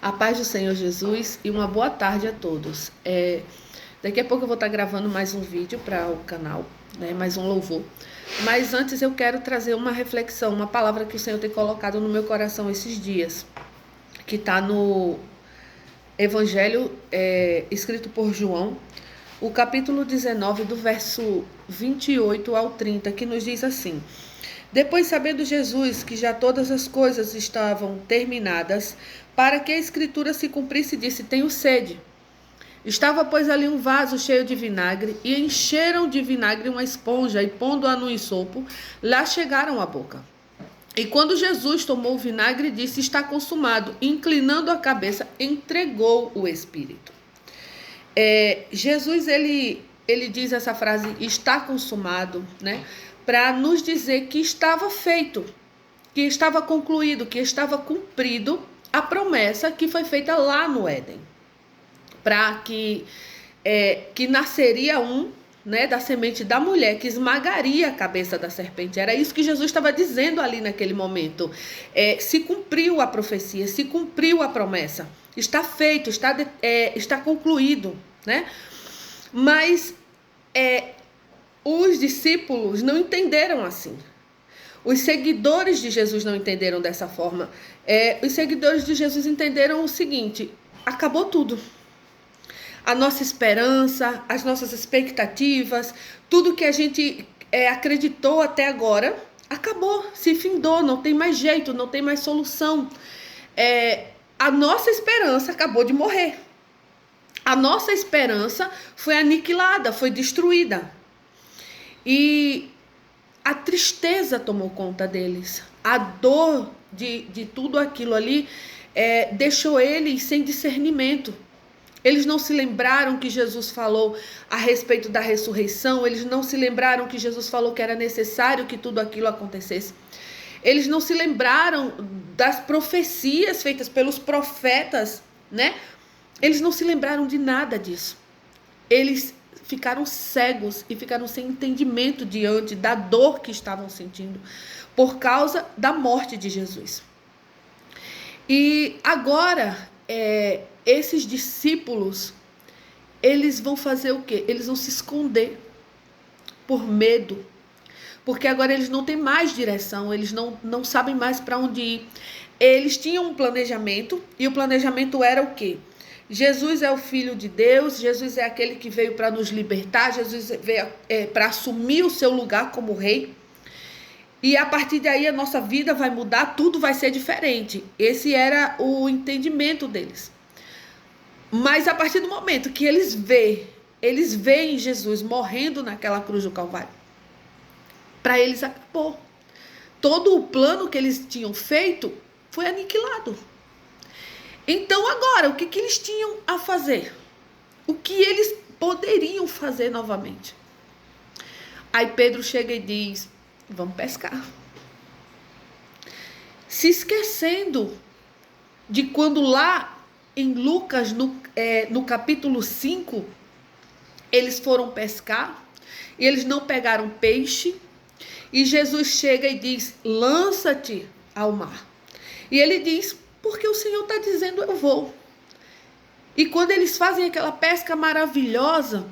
A paz do Senhor Jesus e uma boa tarde a todos. Daqui a pouco eu vou estar gravando mais um vídeo para o canal, né, mais um louvor. Mas antes eu quero trazer uma reflexão, uma palavra que o Senhor tem colocado no meu coração esses dias, que está no Evangelho escrito por João, o capítulo 19, do verso 28 ao 30, que nos diz assim: Depois, sabendo Jesus que já todas as coisas estavam terminadas, para que a escritura se cumprisse, disse: Tenho sede. Estava, pois, ali um vaso cheio de vinagre, e encheram de vinagre uma esponja, e pondo-a no ensopo, lá chegaram à boca. E quando Jesus tomou o vinagre, disse: Está consumado. E, inclinando a cabeça, entregou o Espírito. Jesus, ele diz essa frase, está consumado, né? Para nos dizer que estava feito, que estava concluído, que estava cumprido a promessa que foi feita lá no Éden. Para que nasceria né, da semente da mulher, que esmagaria a cabeça da serpente. Era isso que Jesus estava dizendo ali naquele momento. Se cumpriu a profecia, se cumpriu a promessa. Está feito, está concluído, né? Mas os discípulos não entenderam assim. Os seguidores de Jesus não entenderam dessa forma. Os seguidores de Jesus entenderam o seguinte: acabou tudo. A nossa esperança, as nossas expectativas, tudo que a gente acreditou até agora, acabou, se findou, não tem mais jeito, não tem mais solução. A nossa esperança acabou de morrer. A nossa esperança foi aniquilada, foi destruída. E a tristeza tomou conta deles. A dor de tudo aquilo ali deixou eles sem discernimento. Eles não se lembraram que Jesus falou a respeito da ressurreição. Eles não se lembraram que Jesus falou que era necessário que tudo aquilo acontecesse. Eles não se lembraram das profecias feitas pelos profetas, né? Eles não se lembraram de nada disso. Eles ficaram cegos e ficaram sem entendimento diante da dor que estavam sentindo por causa da morte de Jesus. E agora, esses discípulos, eles vão fazer o quê? Eles vão se esconder por medo, porque agora eles não têm mais direção, eles não sabem mais para onde ir. Eles tinham um planejamento, e o planejamento era o quê? Jesus é o Filho de Deus, Jesus é aquele que veio para nos libertar, Jesus veio para assumir o seu lugar como rei. E a partir daí a nossa vida vai mudar, tudo vai ser diferente. Esse era o entendimento deles. Mas a partir do momento que eles veem Jesus morrendo naquela cruz do Calvário, para eles acabou. Todo o plano que eles tinham feito foi aniquilado. Então agora, o que eles tinham a fazer? O que eles poderiam fazer novamente? Aí Pedro chega e diz: vamos pescar. Se esquecendo de quando lá em Lucas, no capítulo 5, eles foram pescar e eles não pegaram peixe. E Jesus chega e diz: lança-te ao mar. E ele diz: porque o Senhor está dizendo, eu vou. E quando eles fazem aquela pesca maravilhosa,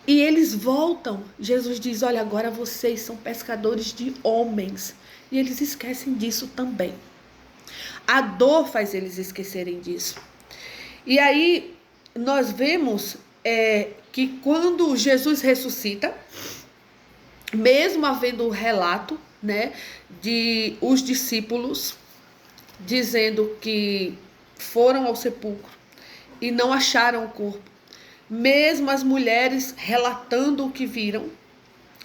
e eles voltam, Jesus diz: olha, agora vocês são pescadores de homens. E eles esquecem disso também. A dor faz eles esquecerem disso. E aí, nós vemos que quando Jesus ressuscita, mesmo havendo o relato, né, de os discípulos dizendo que foram ao sepulcro e não acharam o corpo, mesmo as mulheres relatando o que viram,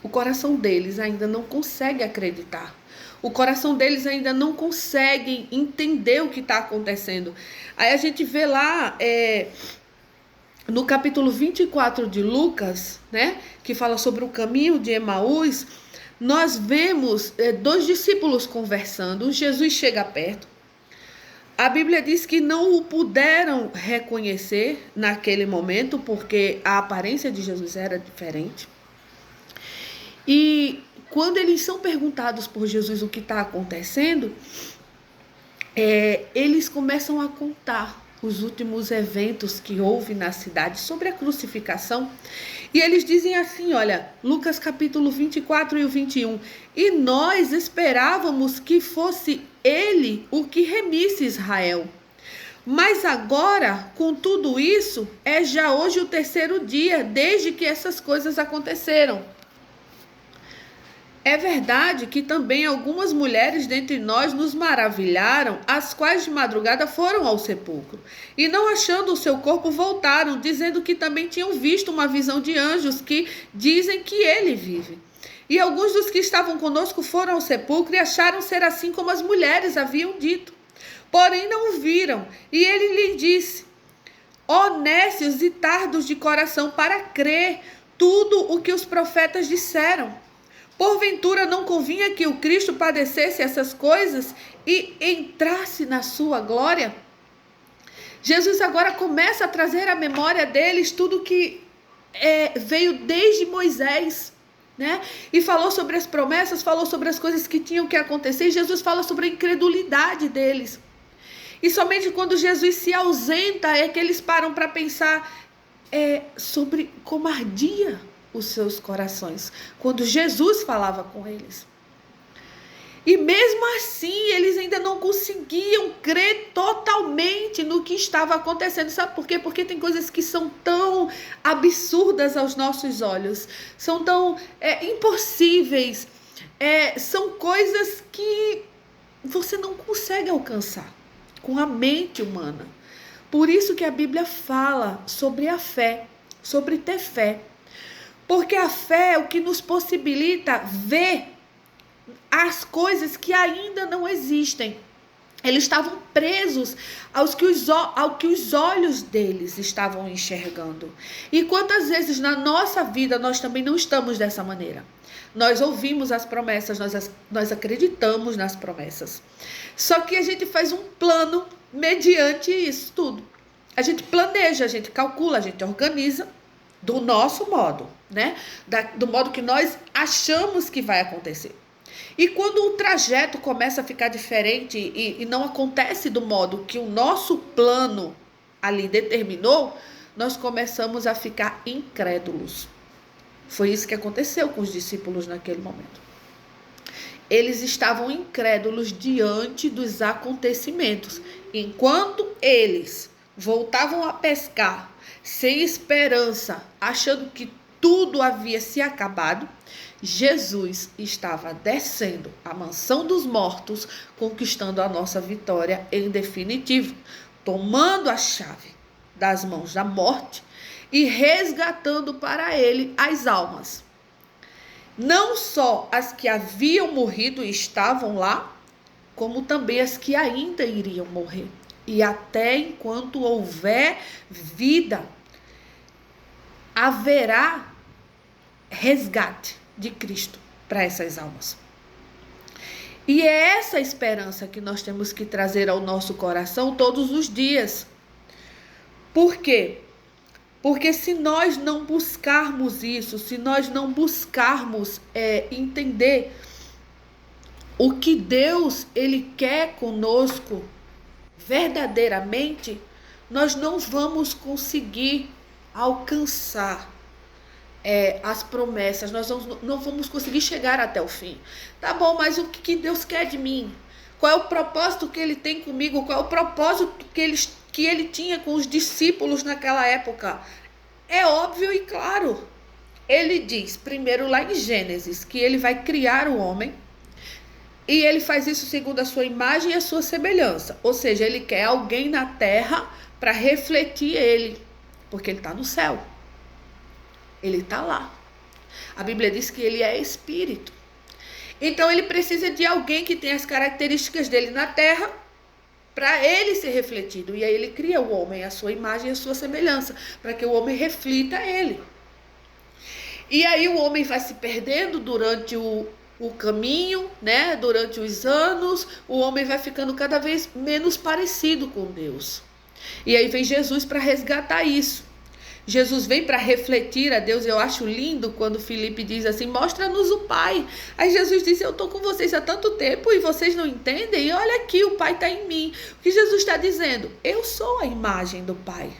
o coração deles ainda não consegue acreditar. O coração deles ainda não consegue entender o que está acontecendo. Aí a gente vê lá no capítulo 24 de Lucas, né, que fala sobre o caminho de Emaús, nós vemos dois discípulos conversando. Jesus chega perto. A Bíblia diz que não o puderam reconhecer naquele momento, porque a aparência de Jesus era diferente. E quando eles são perguntados por Jesus o que está acontecendo, eles começam a contar os últimos eventos que houve na cidade sobre a crucificação. E eles dizem assim, olha, Lucas capítulo 24 e o 21. E nós esperávamos que fosse ele o que remisse Israel. Mas agora, com tudo isso, é já hoje o terceiro dia desde que essas coisas aconteceram. É verdade que também algumas mulheres dentre nós nos maravilharam, as quais de madrugada foram ao sepulcro. E não achando o seu corpo, voltaram, dizendo que também tinham visto uma visão de anjos que dizem que ele vive. E alguns dos que estavam conosco foram ao sepulcro e acharam ser assim como as mulheres haviam dito. Porém não o viram. E ele lhe disse, ó nécios e tardos de coração, para crer tudo o que os profetas disseram. Porventura não convinha que o Cristo padecesse essas coisas e entrasse na sua glória? Jesus agora começa a trazer à memória deles tudo que veio desde Moisés, né? E falou sobre as promessas, falou sobre as coisas que tinham que acontecer. E Jesus fala sobre a incredulidade deles. E somente quando Jesus se ausenta é que eles param para pensar sobre como ardia os seus corações, quando Jesus falava com eles. E mesmo assim, eles ainda não conseguiam crer totalmente no que estava acontecendo. Sabe por quê? Porque tem coisas que são tão absurdas aos nossos olhos, são tão impossíveis, são coisas que você não consegue alcançar com a mente humana. Por isso que a Bíblia fala sobre a fé, sobre ter fé. Porque a fé é o que nos possibilita ver as coisas que ainda não existem. Eles estavam presos ao que os olhos deles estavam enxergando. E quantas vezes na nossa vida nós também não estamos dessa maneira? Nós ouvimos as promessas, nós acreditamos nas promessas. Só que a gente faz um plano mediante isso tudo. A gente planeja, a gente calcula, a gente organiza do nosso modo, né? Do modo que nós achamos que vai acontecer. E quando o trajeto começa a ficar diferente e não acontece do modo que o nosso plano ali determinou, nós começamos a ficar incrédulos. Foi isso que aconteceu com os discípulos naquele momento. Eles estavam incrédulos diante dos acontecimentos. Enquanto eles voltavam a pescar sem esperança, achando que tudo havia se acabado, Jesus estava descendo à mansão dos mortos, conquistando a nossa vitória em definitivo, tomando a chave das mãos da morte e resgatando para ele as almas. Não só as que haviam morrido e estavam lá, como também as que ainda iriam morrer. E até enquanto houver vida, haverá resgate de Cristo para essas almas. E é essa esperança que nós temos que trazer ao nosso coração todos os dias. Por quê? Porque se nós não buscarmos isso, se nós não buscarmos entender o que Deus ele quer conosco verdadeiramente, nós não vamos conseguir alcançar as promessas, nós não vamos conseguir chegar até o fim. Tá bom, mas o que Deus quer de mim? Qual é o propósito que ele tem comigo? Qual é o propósito que ele tinha com os discípulos naquela época? É óbvio e claro. Ele diz, primeiro lá em Gênesis, que ele vai criar o homem, e ele faz isso segundo a sua imagem e a sua semelhança. Ou seja, ele quer alguém na terra para refletir ele, porque ele está no céu. Ele está lá. A Bíblia diz que ele é espírito. Então ele precisa de alguém que tenha as características dele na terra para ele ser refletido. E aí ele cria o homem, a sua imagem e a sua semelhança, para que o homem reflita ele. E aí o homem vai se perdendo durante o caminho, né? Durante os anos, o homem vai ficando cada vez menos parecido com Deus. E aí vem Jesus para resgatar isso. Jesus vem para refletir a Deus. Eu acho lindo quando Filipe diz assim, mostra-nos o Pai. Aí Jesus diz, eu estou com vocês há tanto tempo e vocês não entendem? E olha aqui, o Pai está em mim. O que Jesus está dizendo? Eu sou a imagem do Pai.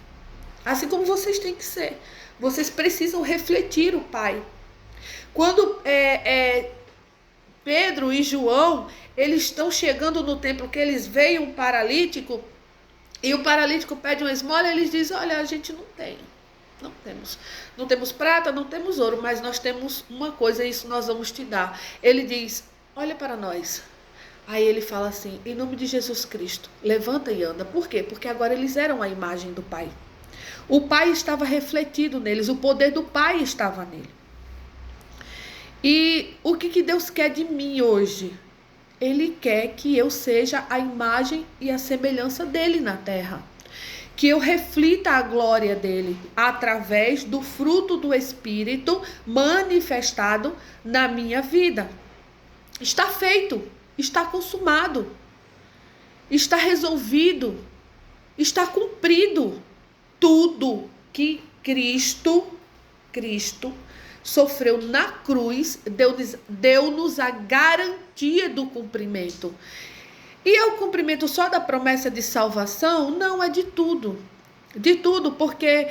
Assim como vocês têm que ser. Vocês precisam refletir o Pai. Quando Pedro e João, eles estão chegando no templo, que eles veem um paralítico, e o paralítico pede uma esmola, eles dizem, olha, a gente não tem. Não temos prata, não temos ouro, mas nós temos uma coisa, isso nós vamos te dar. Ele diz, olha para nós. Aí ele fala assim, em nome de Jesus Cristo, levanta e anda. Por quê? Porque agora eles eram a imagem do Pai. O Pai estava refletido neles, o poder do Pai estava nele. E o que Deus quer de mim hoje? Ele quer que eu seja a imagem e a semelhança dele na terra. Que eu reflita a glória dele através do fruto do Espírito manifestado na minha vida. Está feito, está consumado, está resolvido, está cumprido tudo que Cristo sofreu na cruz, deu-nos a garantia do cumprimento. E é o cumprimento só da promessa de salvação? Não, é de tudo. De tudo, porque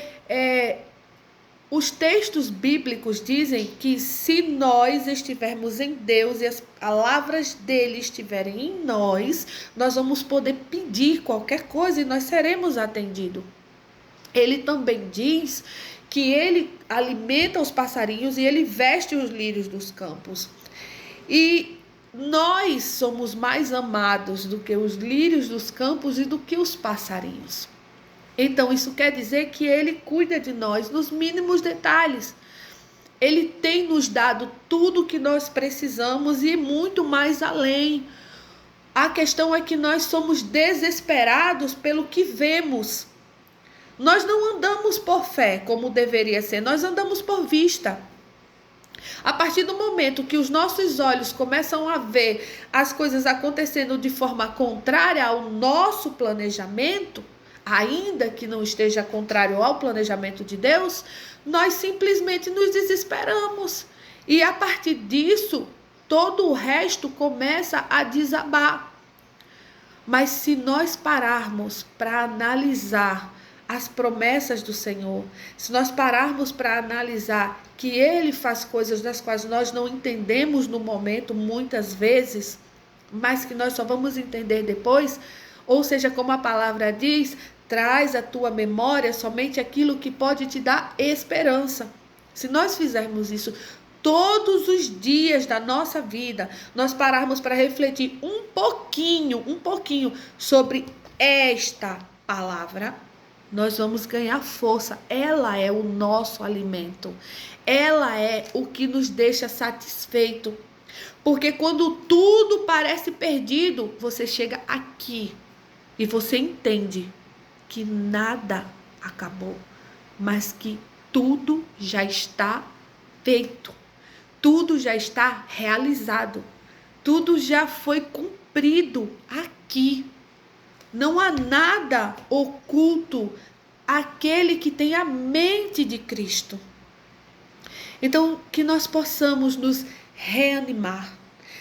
os textos bíblicos dizem que se nós estivermos em Deus e as palavras dele estiverem em nós, nós vamos poder pedir qualquer coisa e nós seremos atendidos. Ele também diz que ele alimenta os passarinhos e ele veste os lírios dos campos. E nós somos mais amados do que os lírios dos campos e do que os passarinhos. Então, isso quer dizer que ele cuida de nós nos mínimos detalhes. Ele tem nos dado tudo o que nós precisamos e muito mais além. A questão é que nós somos desesperados pelo que vemos. Nós não andamos por fé, como deveria ser, nós andamos por vista. A partir do momento que os nossos olhos começam a ver as coisas acontecendo de forma contrária ao nosso planejamento, ainda que não esteja contrário ao planejamento de Deus, nós simplesmente nos desesperamos. E a partir disso, todo o resto começa a desabar. Mas se nós pararmos para analisar as promessas do Senhor, se nós pararmos para analisar que Ele faz coisas das quais nós não entendemos no momento, muitas vezes, mas que nós só vamos entender depois, ou seja, como a palavra diz, traz à tua memória somente aquilo que pode te dar esperança. Se nós fizermos isso todos os dias da nossa vida, nós pararmos para refletir um pouquinho sobre esta palavra, nós vamos ganhar força. Ela é o nosso alimento. Ela é o que nos deixa satisfeito. Porque quando tudo parece perdido, você chega aqui e você entende que nada acabou, mas que tudo já está feito. Tudo já está realizado. Tudo já foi cumprido aqui. Não há nada oculto àquele que tem a mente de Cristo. Então, que nós possamos nos reanimar,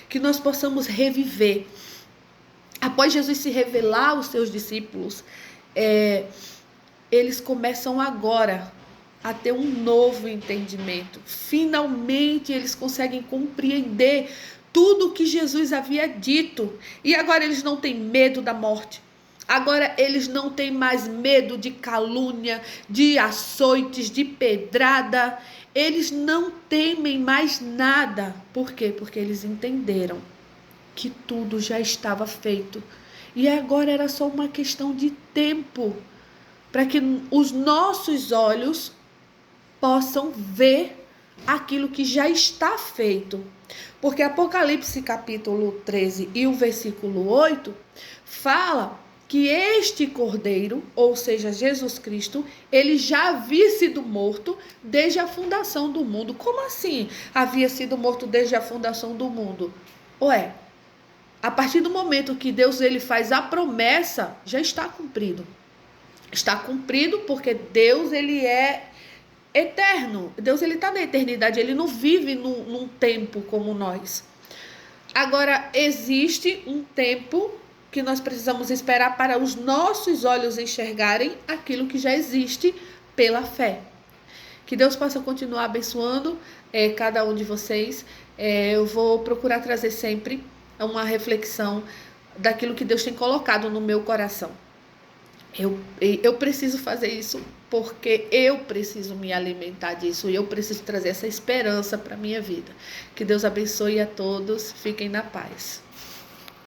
que nós possamos reviver. Após Jesus se revelar aos seus discípulos, eles começam agora a ter um novo entendimento. Finalmente, eles conseguem compreender tudo o que Jesus havia dito. E agora eles não têm medo da morte. Agora eles não têm mais medo de calúnia, de açoites, de pedrada. Eles não temem mais nada. Por quê? Porque eles entenderam que tudo já estava feito. E agora era só uma questão de tempo para que os nossos olhos possam ver aquilo que já está feito. Porque Apocalipse capítulo 13 e o versículo 8 fala que este cordeiro, ou seja, Jesus Cristo, ele já havia sido morto desde a fundação do mundo. Como assim havia sido morto desde a fundação do mundo? A partir do momento que Deus ele faz a promessa, já está cumprido. Está cumprido porque Deus ele é eterno. Deus, ele está na eternidade, ele não vive num tempo como nós. Agora, existe um tempo que nós precisamos esperar para os nossos olhos enxergarem aquilo que já existe pela fé. Que Deus possa continuar abençoando cada um de vocês. Eu vou procurar trazer sempre uma reflexão daquilo que Deus tem colocado no meu coração. Eu preciso fazer isso porque eu preciso me alimentar disso e eu preciso trazer essa esperança para a minha vida. Que Deus abençoe a todos. Fiquem na paz.